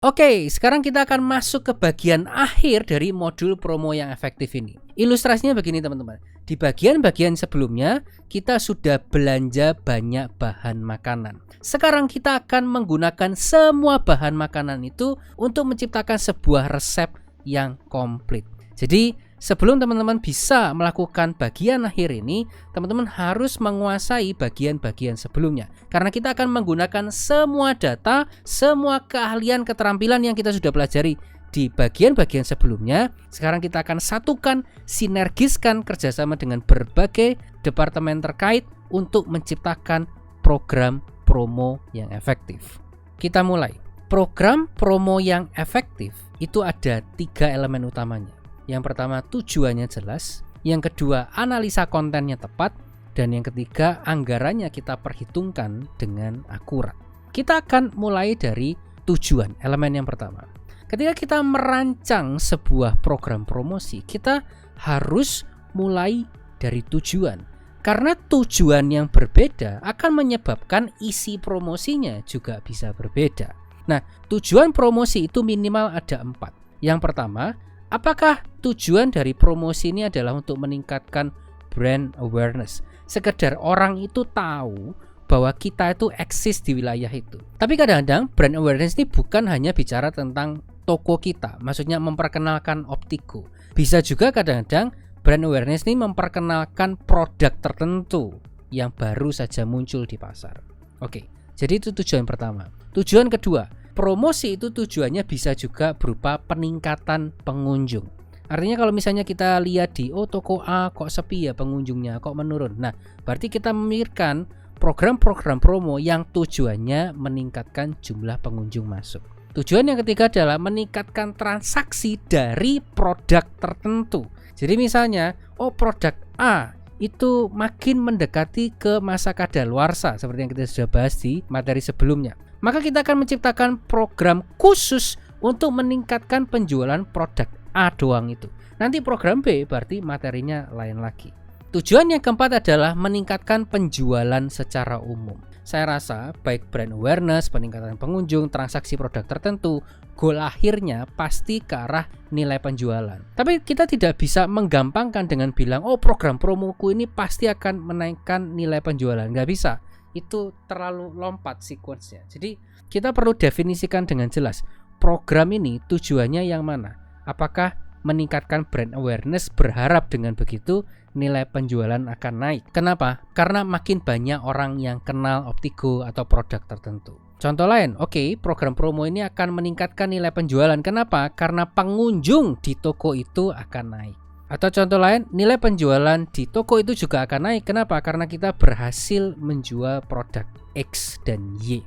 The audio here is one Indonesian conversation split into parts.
Oke, sekarang kita akan masuk ke bagian akhir dari modul promo yang efektif ini. Ilustrasinya begini teman-teman. Di bagian-bagian sebelumnya, kita sudah belanja banyak bahan makanan. Sekarang kita akan menggunakan semua bahan makanan itu untuk menciptakan sebuah resep yang komplit. Jadi, sebelum teman-teman bisa melakukan bagian akhir ini, teman-teman harus menguasai bagian-bagian sebelumnya. Karena kita akan menggunakan semua data, semua keahlian, keterampilan yang kita sudah pelajari di bagian-bagian sebelumnya. Sekarang kita akan satukan, sinergiskan kerjasama dengan berbagai departemen terkait untuk menciptakan program promo yang efektif. Kita mulai. Program promo yang efektif itu ada 3 elemen utamanya. Yang pertama, tujuannya jelas. Yang kedua, analisa kontennya tepat. Dan yang ketiga, anggarannya kita perhitungkan dengan akurat. Kita akan mulai dari tujuan, elemen yang pertama. Ketika kita merancang sebuah program promosi, kita harus mulai dari tujuan. Karena tujuan yang berbeda akan menyebabkan isi promosinya juga bisa berbeda. Nah, tujuan promosi itu minimal ada 4. Yang pertama, apakah tujuan dari promosi ini adalah untuk meningkatkan brand awareness? Sekedar orang itu tahu bahwa kita itu eksis di wilayah itu. Tapi kadang-kadang brand awareness ini bukan hanya bicara tentang toko kita, maksudnya memperkenalkan Optigo. Bisa juga kadang-kadang brand awareness ini memperkenalkan produk tertentu yang baru saja muncul di pasar. Oke, jadi itu tujuan pertama. Tujuan kedua, promosi itu tujuannya bisa juga berupa peningkatan pengunjung. Artinya kalau misalnya kita lihat di toko A kok sepi ya pengunjungnya, kok menurun. Nah, berarti kita memikirkan program-program promo yang tujuannya meningkatkan jumlah pengunjung masuk. Tujuan yang ketiga adalah meningkatkan transaksi dari produk tertentu. Jadi misalnya, produk A itu makin mendekati ke masa kadaluarsa seperti yang kita sudah bahas di materi sebelumnya. Maka kita akan menciptakan program khusus untuk meningkatkan penjualan produk A doang itu. Nanti program B berarti materinya lain lagi. Tujuan yang keempat adalah meningkatkan penjualan secara umum. Saya rasa baik brand awareness, peningkatan pengunjung, transaksi produk tertentu, goal akhirnya pasti ke arah nilai penjualan. Tapi kita tidak bisa menggampangkan dengan bilang, program promoku ini pasti akan menaikkan nilai penjualan. Nggak bisa. Itu terlalu lompat sequence-nya. Jadi kita perlu definisikan dengan jelas. Program ini tujuannya yang mana? Apakah meningkatkan brand awareness, berharap dengan begitu nilai penjualan akan naik? Kenapa? Karena makin banyak orang yang kenal Optigo atau produk tertentu. Contoh lain, program promo ini akan meningkatkan nilai penjualan. Kenapa? Karena pengunjung di toko itu akan naik. Atau contoh lain, nilai penjualan di toko itu juga akan naik. Kenapa? Karena kita berhasil menjual produk X dan Y.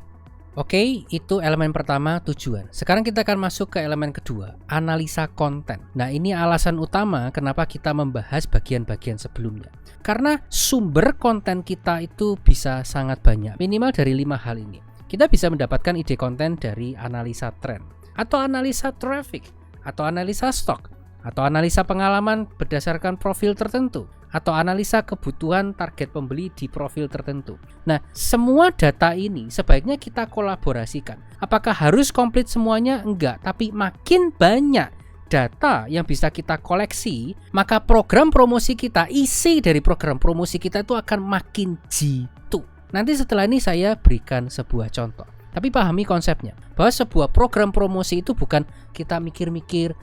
Itu elemen pertama, tujuan. Sekarang kita akan masuk ke elemen kedua, analisa konten. Nah, ini alasan utama kenapa kita membahas bagian-bagian sebelumnya. Karena sumber konten kita itu bisa sangat banyak, minimal dari 5 hal ini. Kita bisa mendapatkan ide konten dari analisa tren, atau analisa traffic, atau analisa stok, atau analisa pengalaman berdasarkan profil tertentu, atau analisa kebutuhan target pembeli di profil tertentu. Nah, semua data ini sebaiknya kita kolaborasikan. Apakah harus komplit semuanya? Enggak, tapi makin banyak data yang bisa kita koleksi, maka program promosi kita, isi dari program promosi kita itu akan makin jitu. Nanti setelah ini saya berikan sebuah contoh. Tapi pahami konsepnya, bahwa sebuah program promosi itu bukan kita mikir-mikir,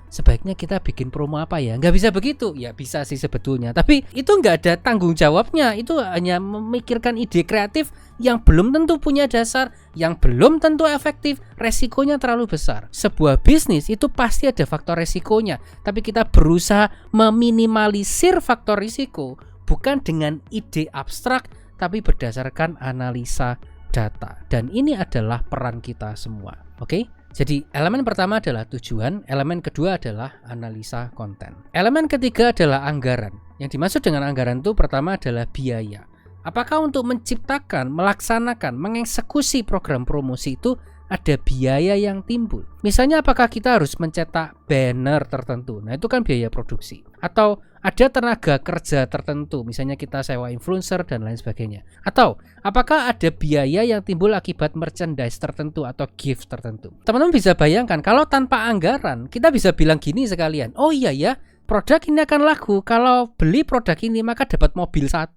sebaiknya kita bikin promo apa ya? Nggak bisa begitu. Ya bisa sih sebetulnya, tapi itu nggak ada tanggung jawabnya. Itu hanya memikirkan ide kreatif yang belum tentu punya dasar, yang belum tentu efektif, resikonya terlalu besar. Sebuah bisnis itu pasti ada faktor resikonya, tapi kita berusaha meminimalisir faktor risiko, bukan dengan ide abstrak, tapi berdasarkan analisa data. Dan ini adalah peran kita semua. Jadi elemen pertama adalah tujuan, elemen kedua adalah analisa konten. Elemen ketiga adalah anggaran. Yang dimaksud dengan anggaran itu pertama adalah biaya. Apakah untuk menciptakan, melaksanakan, mengeksekusi program promosi itu ada biaya yang timbul. Misalnya apakah kita harus mencetak banner tertentu, nah itu kan biaya produksi. Atau ada tenaga kerja tertentu, misalnya kita sewa influencer dan lain sebagainya. Atau apakah ada biaya yang timbul akibat merchandise tertentu atau gift tertentu. Teman-teman bisa bayangkan kalau tanpa anggaran kita bisa bilang gini sekalian, oh iya ya, produk ini akan laku, kalau beli produk ini maka dapat mobil 1.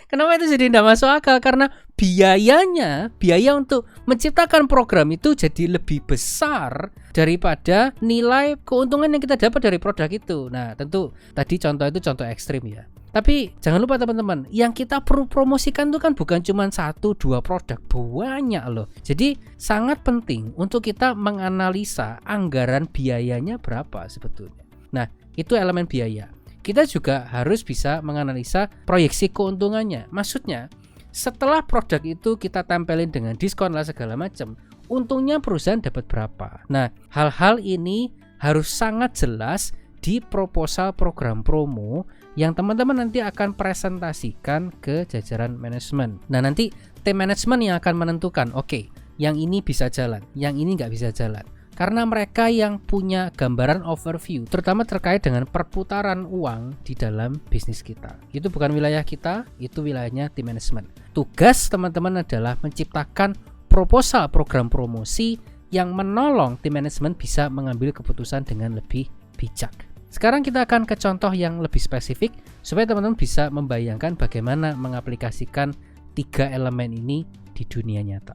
Kenapa itu jadi tidak masuk akal? Karena biaya untuk menciptakan program itu jadi lebih besar daripada nilai keuntungan yang kita dapat dari produk itu. Nah, tentu tadi contoh itu contoh ekstrim ya. Tapi jangan lupa teman-teman, yang kita perlu promosikan itu kan bukan cuma 1-2 produk, banyak loh. Jadi sangat penting untuk kita menganalisa anggaran biayanya berapa sebetulnya. Nah, itu elemen biaya. Kita juga harus bisa menganalisa proyeksi keuntungannya. Maksudnya, setelah produk itu kita tempelin dengan diskon lah segala macam, untungnya perusahaan dapat berapa. Nah, hal-hal ini harus sangat jelas di proposal program promo yang teman-teman nanti akan presentasikan ke jajaran manajemen. Nah, nanti tim manajemen yang akan menentukan, oke, yang ini bisa jalan, yang ini nggak bisa jalan. Karena mereka yang punya gambaran overview, terutama terkait dengan perputaran uang di dalam bisnis kita. Itu bukan wilayah kita, itu wilayahnya tim manajemen. Tugas teman-teman adalah menciptakan proposal program promosi yang menolong tim manajemen bisa mengambil keputusan dengan lebih bijak. Sekarang kita akan ke contoh yang lebih spesifik supaya teman-teman bisa membayangkan bagaimana mengaplikasikan 3 elemen ini di dunia nyata.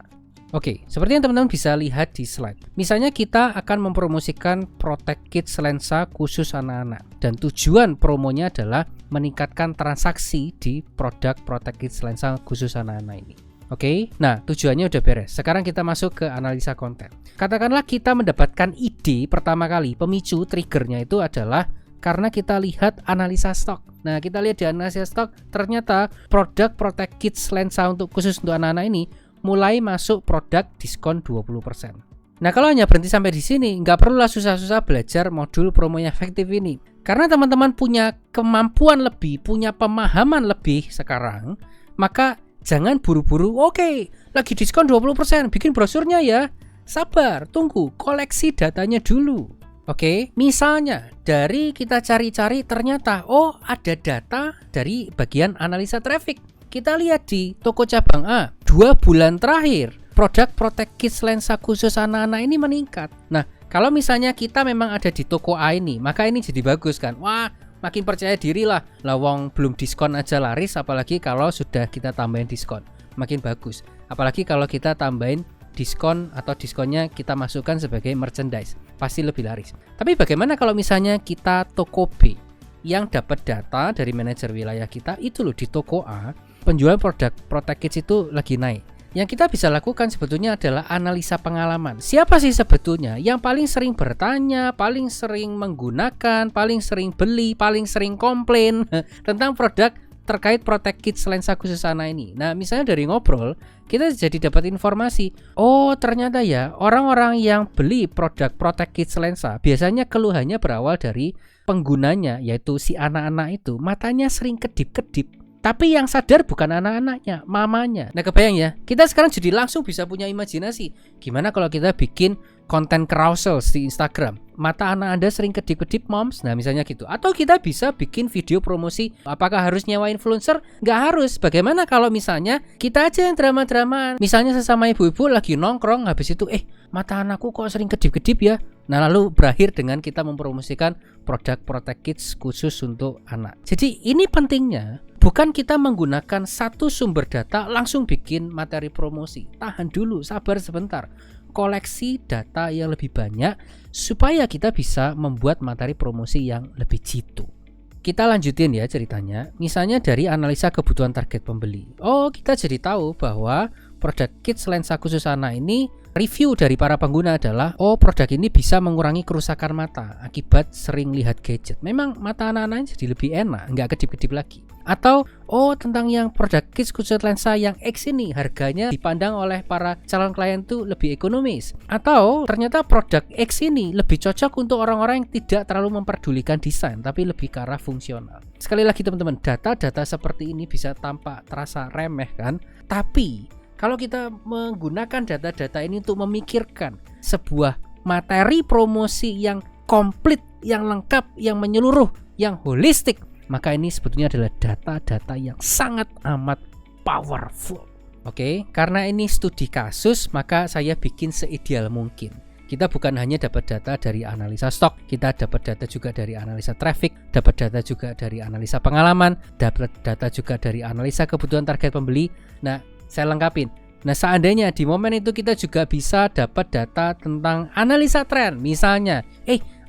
Oke, seperti yang teman-teman bisa lihat di slide. Misalnya kita akan mempromosikan Protect Kids lensa khusus anak-anak. Dan tujuan promonya adalah meningkatkan transaksi di produk Protect Kids lensa khusus anak-anak ini. Oke, nah tujuannya udah beres. Sekarang kita masuk ke analisa konten. Katakanlah kita mendapatkan ide pertama kali, pemicu triggernya itu adalah karena kita lihat analisa stok. Nah, kita lihat di analisa stok, ternyata produk Protect Kids lensa khusus untuk anak-anak ini mulai masuk produk diskon 20%. Nah, kalau hanya berhenti sampai di sini, nggak perlulah susah-susah belajar modul promo yang efektif ini. Karena teman-teman punya kemampuan lebih, punya pemahaman lebih sekarang, maka jangan buru-buru, oke, lagi diskon 20%, bikin brosurnya ya. Sabar, tunggu, koleksi datanya dulu. Oke, misalnya dari kita cari-cari ternyata, oh ada data dari bagian analisa traffic. Kita lihat di toko cabang A, 2 bulan terakhir produk Protect Kids lensa khusus anak-anak ini meningkat. Nah, kalau misalnya kita memang ada di toko A ini, maka ini jadi bagus kan. Wah, makin percaya diri lah. Lawang belum diskon aja laris, apalagi kalau sudah kita tambahin diskon. Makin bagus. Apalagi kalau kita tambahin diskon atau diskonnya kita masukkan sebagai merchandise. Pasti lebih laris. Tapi bagaimana kalau misalnya kita toko B yang dapat data dari manajer wilayah kita itu loh di toko A, penjualan produk Protect Kids itu lagi naik. Yang kita bisa lakukan sebetulnya adalah analisa pengalaman. Siapa sih sebetulnya yang paling sering bertanya, paling sering menggunakan, paling sering beli, paling sering komplain tentang produk terkait Protect Kids lensa khusus anak ini. Nah, misalnya dari ngobrol, kita jadi dapat informasi, oh ternyata ya orang-orang yang beli produk Protect Kids lensa biasanya keluhannya berawal dari penggunanya, yaitu si anak-anak itu matanya sering kedip-kedip. Tapi yang sadar bukan anak-anaknya, mamanya. Nah, kebayang ya, kita sekarang jadi langsung bisa punya imajinasi. Gimana kalau kita bikin konten carousel di Instagram? Mata anak Anda sering kedip-kedip moms, nah misalnya gitu. Atau kita bisa bikin video promosi. Apakah harus nyewa influencer? Nggak harus. Bagaimana kalau misalnya kita aja yang drama-drama? Misalnya sesama ibu-ibu lagi nongkrong, habis itu mata anakku kok sering kedip-kedip ya. Nah, lalu berakhir dengan kita mempromosikan produk Protect Kids khusus untuk anak. Jadi ini pentingnya, bukan kita menggunakan satu sumber data langsung bikin materi promosi. Tahan dulu, sabar sebentar. Koleksi data yang lebih banyak supaya kita bisa membuat materi promosi yang lebih jitu. Kita lanjutin ya ceritanya. Misalnya dari analisa kebutuhan target pembeli. Oh, kita jadi tahu bahwa produk Kids lensa khusus anak ini, review dari para pengguna adalah, oh produk ini bisa mengurangi kerusakan mata akibat sering lihat gadget. Memang mata anak-anak jadi lebih enak, nggak kedip-kedip lagi. Atau, oh tentang yang produk Kids khusus lensa yang X ini, harganya dipandang oleh para calon klien itu lebih ekonomis. Atau, ternyata produk X ini lebih cocok untuk orang-orang yang tidak terlalu memperdulikan desain, tapi lebih ke arah fungsional. Sekali lagi teman-teman, data-data seperti ini bisa tampak terasa remeh kan? Tapi, Kalau kita menggunakan data-data ini untuk memikirkan sebuah materi promosi yang komplit, yang lengkap, yang menyeluruh, yang holistik, maka ini sebetulnya adalah data-data yang sangat amat powerful. Oke, karena ini studi kasus, maka saya bikin seideal mungkin. Kita bukan hanya dapat data dari analisa stok, kita dapat data juga dari analisa traffic, dapat data juga dari analisa pengalaman, dapat data juga dari analisa kebutuhan target pembeli. Nah, saya lengkapin. Nah, seandainya di momen itu kita juga bisa dapat data tentang analisa tren. Misalnya,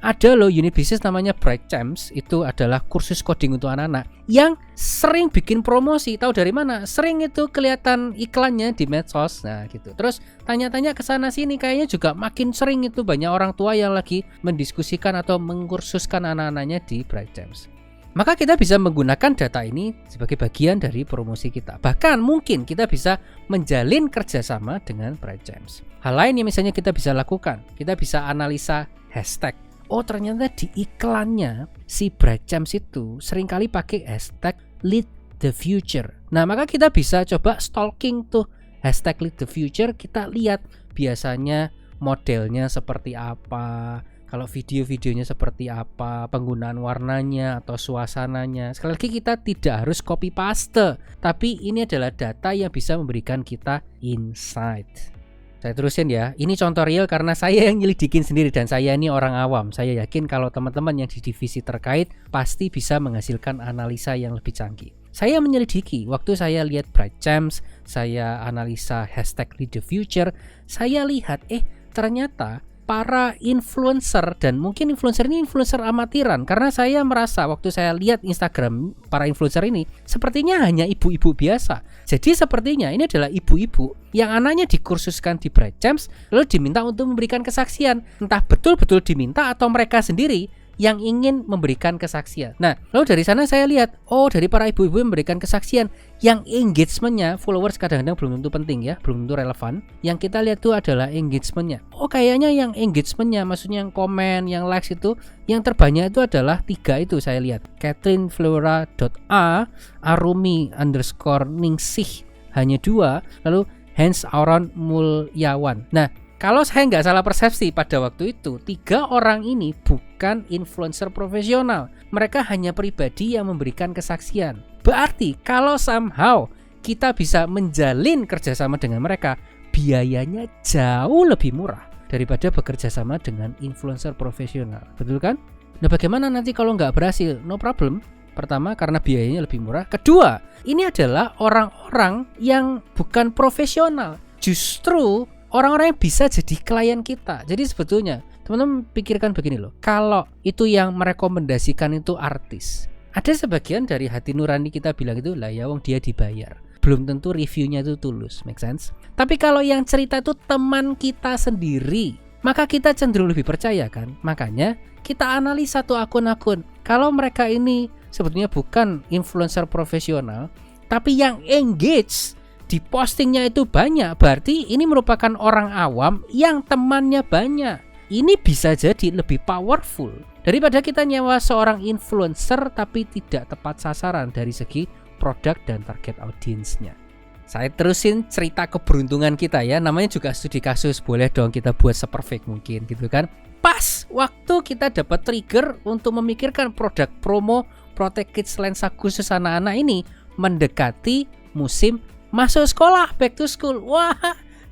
ada loh unit bisnis namanya Bright Champs, itu adalah kursus coding untuk anak-anak yang sering bikin promosi. Tahu dari mana? Sering itu kelihatan iklannya di medsos. Nah, gitu. Terus tanya-tanya ke sana sini, kayaknya juga makin sering itu banyak orang tua yang lagi mendiskusikan atau mengkursuskan anak-anaknya di Bright Champs. Maka kita bisa menggunakan data ini sebagai bagian dari promosi kita. Bahkan mungkin kita bisa menjalin kerjasama dengan Bright Champs. Hal lain yang misalnya kita bisa lakukan, kita bisa analisa hashtag. Oh, ternyata di iklannya si Bright Champs itu seringkali pakai hashtag lead the future. Nah, maka kita bisa coba stalking tuh hashtag lead the future. Kita lihat biasanya modelnya seperti apa, kalau video-videonya seperti apa, penggunaan warnanya atau suasananya. Sekali lagi, kita tidak harus copy paste, tapi ini adalah data yang bisa memberikan kita insight. Saya terusin ya, ini contoh real karena saya yang nyelidikin sendiri dan saya ini orang awam. Saya yakin kalau teman-teman yang di divisi terkait pasti bisa menghasilkan analisa yang lebih canggih. Saya menyelidiki, waktu saya lihat Bright Champs, saya analisa hashtag lead the future, saya lihat ternyata para influencer, dan mungkin influencer ini influencer amatiran, karena saya merasa waktu saya lihat Instagram para influencer ini sepertinya hanya ibu-ibu biasa. Jadi sepertinya ini adalah ibu-ibu yang anaknya dikursuskan di Bright Champs lalu diminta untuk memberikan kesaksian. Entah betul-betul diminta atau mereka sendiri yang ingin memberikan kesaksian. Nah, lalu dari sana saya lihat, dari para ibu-ibu yang memberikan kesaksian, yang engagementnya, followers kadang-kadang belum tentu penting ya, belum tentu relevan. Yang kita lihat itu adalah engagementnya. Kayaknya yang engagementnya, maksudnya yang komen, yang likes itu, yang terbanyak itu adalah 3 itu saya lihat. Catherine Flora.a, Arumi_Ningsih hanya 2, lalu Hans Auron Mulyawan. Nah, kalau saya nggak salah persepsi pada waktu itu, 3 orang ini bukan influencer profesional. Mereka hanya pribadi yang memberikan kesaksian. Berarti kalau somehow kita bisa menjalin kerjasama dengan mereka, biayanya jauh lebih murah daripada bekerja sama dengan influencer profesional. Betul kan? Nah, bagaimana nanti kalau nggak berhasil? No problem. Pertama, karena biayanya lebih murah. Kedua, ini adalah orang-orang yang bukan profesional. Justru orang-orang yang bisa jadi klien kita. Jadi sebetulnya teman-teman pikirkan begini loh, kalau itu yang merekomendasikan itu artis, ada sebagian dari hati nurani kita bilang itu lah ya wong dia dibayar, belum tentu reviewnya itu tulus, make sense. Tapi kalau yang cerita itu teman kita sendiri, maka kita cenderung lebih percaya kan. Makanya kita analisa tuh akun-akun. Kalau mereka ini sebetulnya bukan influencer profesional, tapi yang engage di postingnya itu banyak, berarti ini merupakan orang awam yang temannya banyak. Ini bisa jadi lebih powerful daripada kita nyewa seorang influencer tapi tidak tepat sasaran dari segi produk dan target audiensnya. Saya terusin cerita keberuntungan kita ya, namanya juga studi kasus, boleh dong kita buat seperfect mungkin gitu kan. Pas waktu kita dapat trigger untuk memikirkan produk promo Protect Kids lensa khusus anak-anak ini mendekati musim masuk sekolah, back to school. Wah,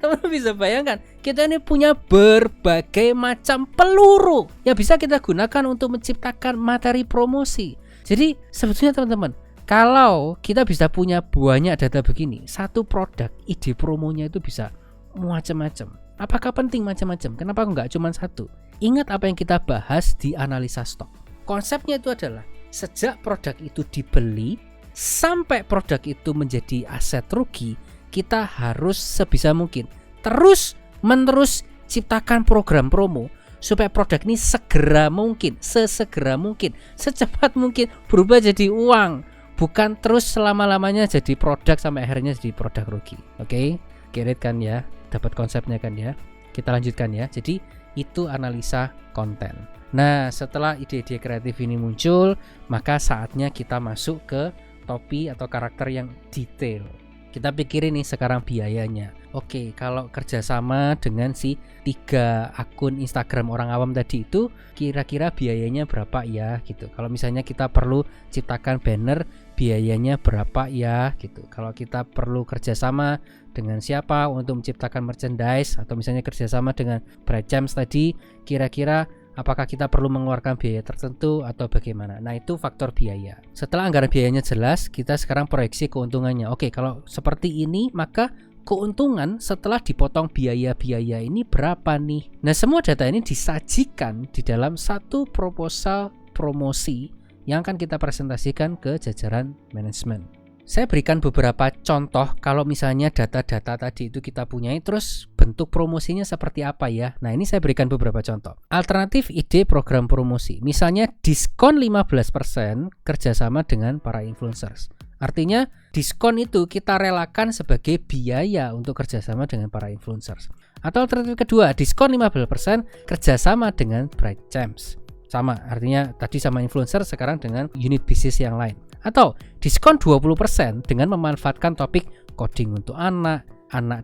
teman-teman bisa bayangkan, kita ini punya berbagai macam peluru yang bisa kita gunakan untuk menciptakan materi promosi. Jadi sebetulnya teman-teman, kalau kita bisa punya banyak data begini, satu produk, ide promonya itu bisa macam-macam. Apakah penting macam-macam? Kenapa enggak cuma satu? Ingat apa yang kita bahas di analisa stok. Konsepnya itu adalah sejak produk itu dibeli sampai produk itu menjadi aset rugi, kita harus sebisa mungkin terus menerus ciptakan program promo supaya produk ini segera mungkin, sesegera mungkin, secepat mungkin berubah jadi uang, bukan terus selama-lamanya jadi produk sampai akhirnya jadi produk rugi. Oke, get it kan ya? Dapat konsepnya kan ya? Kita lanjutkan ya. Jadi itu analisa konten. Nah, setelah ide-ide kreatif ini muncul, maka saatnya kita masuk ke topi atau karakter yang detail. Kita pikirin nih sekarang biayanya. Oke, kalau kerjasama dengan si 3 akun Instagram orang awam tadi itu kira-kira biayanya berapa ya gitu. Kalau misalnya kita perlu ciptakan banner, biayanya berapa ya gitu. Kalau kita perlu kerjasama dengan siapa untuk menciptakan merchandise, atau misalnya kerjasama dengan Bright Gems tadi, kira-kira apakah kita perlu mengeluarkan biaya tertentu atau bagaimana. Nah, itu faktor biaya. Setelah anggaran biayanya jelas, kita sekarang proyeksi keuntungannya. Oke, kalau seperti ini, maka keuntungan setelah dipotong biaya-biaya ini berapa nih? Nah, semua data ini disajikan di dalam satu proposal promosi yang akan kita presentasikan ke jajaran manajemen. Saya berikan beberapa contoh kalau misalnya data-data tadi itu kita punyai, terus bentuk promosinya seperti apa ya. Nah, ini saya berikan beberapa contoh. Alternatif ide program promosi, misalnya diskon 15% kerjasama dengan para influencers. Artinya diskon itu kita relakan sebagai biaya untuk kerjasama dengan para influencers. Atau alternatif kedua, diskon 15% kerjasama dengan Bright Gems. Sama, artinya tadi sama influencer, sekarang dengan unit bisnis yang lain. Atau diskon 20% dengan memanfaatkan topik coding untuk anak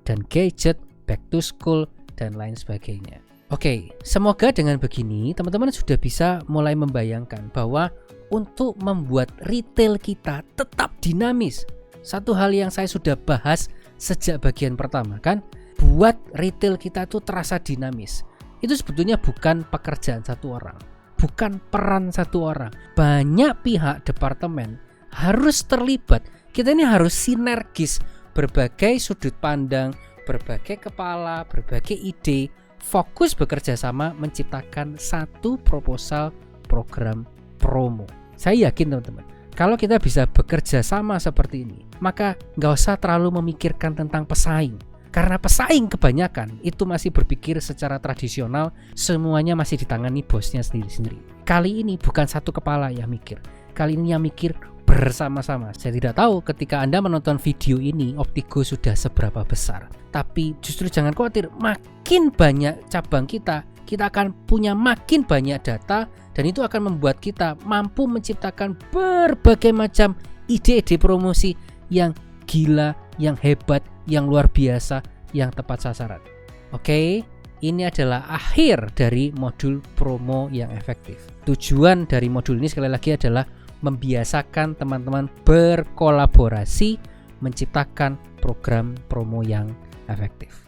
dan gadget, back to school, dan lain sebagainya. Oke, semoga dengan begini teman-teman sudah bisa mulai membayangkan bahwa untuk membuat retail kita tetap dinamis, satu hal yang saya sudah bahas sejak bagian pertama kan, buat retail kita tuh terasa dinamis. Itu sebetulnya bukan pekerjaan satu orang, bukan peran satu orang. Banyak pihak departemen harus terlibat. Kita ini harus sinergis, berbagai sudut pandang, berbagai kepala, berbagai ide, fokus bekerja sama menciptakan satu proposal program promo. Saya yakin teman-teman, kalau kita bisa bekerja sama seperti ini, maka nggak usah terlalu memikirkan tentang pesaing. Karena pesaing kebanyakan itu masih berpikir secara tradisional, semuanya masih ditangani bosnya sendiri-sendiri. Kali ini bukan satu kepala yang mikir, kali ini yang mikir bersama-sama. Saya tidak tahu ketika Anda menonton video ini Optigo sudah seberapa besar, tapi justru jangan khawatir, makin banyak cabang kita akan punya makin banyak data, dan itu akan membuat kita mampu menciptakan berbagai macam ide-ide promosi yang gila, yang hebat, yang luar biasa, yang tepat sasaran. Oke, ini adalah akhir dari modul promo yang efektif. Tujuan dari modul ini sekali lagi adalah membiasakan teman-teman berkolaborasi menciptakan program promo yang efektif.